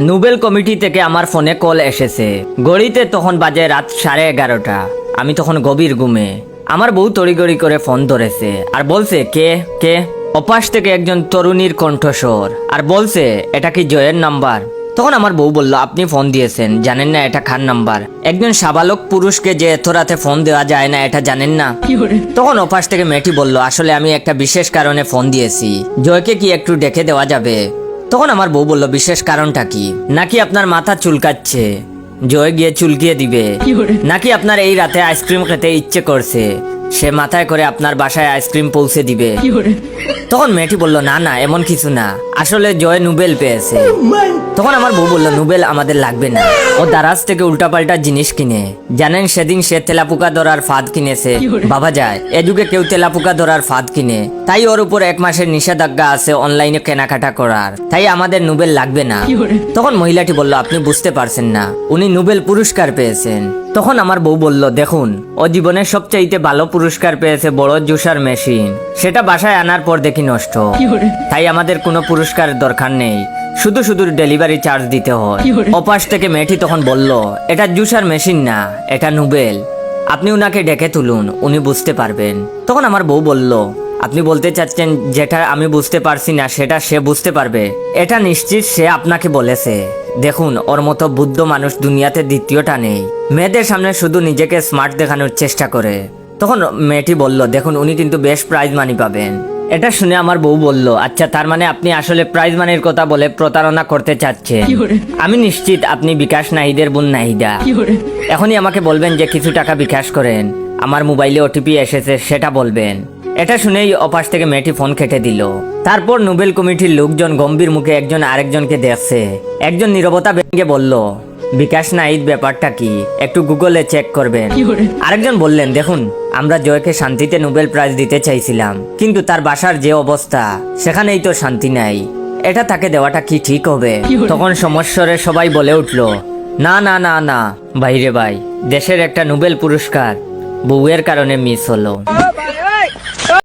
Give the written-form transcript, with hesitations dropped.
Nobel committee থেকে আমার ফোনে কল এসেছে। ঘড়িতে তখন বাজে রাত 11:30। আমি তখন গভীর ঘুমে। আমার বউ তড়িগড়ি করে ফোন ধরেছে আর বলছে, কে কে? অপাশ থেকে একজন তরুণীর কণ্ঠস্বর, আর বলছে, এটা কি জয়ের নাম্বার? তখন আমার বউ বলল, আপনি ফোন দিয়েছেন, জানেন না এটা কার নাম্বার? একজন সাবালক পুরুষকে যে এত রাতে ফোন দেওয়া যায় না, এটা জানেন না? তখন অপাশ থেকে মেয়েটি বলল, আসলে আমি একটা বিশেষ কারণে ফোন দিয়েছি, জয়কে কি একটু ডেকে দেওয়া যাবে? তখন আমার বউ বলল, বিশেষ কারণটা কি? নাকি আপনার মাথা চুলকাচ্ছে, জয় গিয়ে চুলকিয়ে দিবে? নাকি আপনার এই রাতে আইসক্রিম খেতে ইচ্ছে করছে, সে মাথায় করে আপনার বাসায় আইসক্রিম পৌঁছে দিবে? তখন মেয়েটি বলল, না না, এমন কিছু না, আসলে জয় নোবেল পেয়েছে। তখন আমার বউ বলল, নোবেল আমাদের লাগবে না, ও দারাজ থেকে উল্টাপাল্টা জিনিস কিনে। জানেন, সেদিন সে তেলাপোকা ধরার ফাঁদ কিনেছে। বাবা যায়, এ যুগে কেউ তেলাপোকা ধরার ফাঁদ কিনে? তাই ওর উপর 1 মাসের নিষেধাজ্ঞা আছে অনলাইনে কেনাকাটা করার। তাই আমাদের নোবেল লাগবে না। তখন মহিলাটি বলল, আপনি বুঝতে পারছেন না, উনি নোবেল পুরস্কার পেয়েছেন। তখন আমার বউ বলল, দেখুন, ও জীবনের সবচাইতে ভালো পুরস্কার পেয়েছে, বড় জুসার মেশিন। সেটা বাসায় আনার পর দেখি নষ্ট। তাই আমাদের কোনো পুরস্কার দরকার নেই, শুধু শুধু ডেলিভারি চার্জ দিতে হয়। অপাশ থেকে মেয়েটি তখন বলল, এটা জুসার মেশিন না, এটা নোবেল। আপনি উনাকে ডেকে তুলুন, উনি বুঝতে পারবেন। তখন আমার বউ বলল, আপনি বলতে চাচ্ছেন যেটা আমি বুঝতে পারছি না সেটা সে বুঝতে পারবে? এটা নিশ্চিত সে আপনাকে বলেছে। দেখুন, ওর মতো বুদ্ধ মানুষ দুনিয়াতে দ্বিতীয়টা নেই। মেয়েদের সামনে শুধু নিজেকে স্মার্ট দেখানোর চেষ্টা করে। তখন মেয়েটি বলল, দেখুন, উনি কিন্তু বেশ প্রাইজ মানি পাবেন। এটা শুনে আমার বউ বলল, আচ্ছা, তার মানে আপনি আসলে প্রাইজ মানির কথা বলে প্রতারণা করতে চাচ্ছেন? আমি নিশ্চিত আপনি বিকাশ নাহিদের বোন নাহিদা। এখনই আমাকে বলবেন যে কিছু টাকা বিকাশ করেন, আমার মোবাইলে ওটিপি এসেছে সেটা বলবেন। এটা শুনেই অপাশ থেকে মেয়েটি ফোন কেটে দিল। তারপর নোবেল কমিটির লোকজন গম্ভীর মুখে একজন আরেকজনকে দেখছে। একজন নীরবতা ভেঙে বলল, বিকাশ নাহিদ ব্যাপারটা কি, একটু গুগলে চেক করবেন। আরেকজন বললেন, দেখুন, আমরা জয়কে শান্তিতে নোবেল প্রাইজ দিতে চাইছিলাম, কিন্তু তার বাসার যে অবস্থা, সেখানেই তো শান্তি নাই। এটা তাকে দেওয়াটা কি ঠিক হবে? তখন সমস্যরে সবাই বলে উঠল, না না না না, ভাইরে ভাই, দেশের একটা নোবেল পুরস্কার বউয়ের কারণে মিস হলো।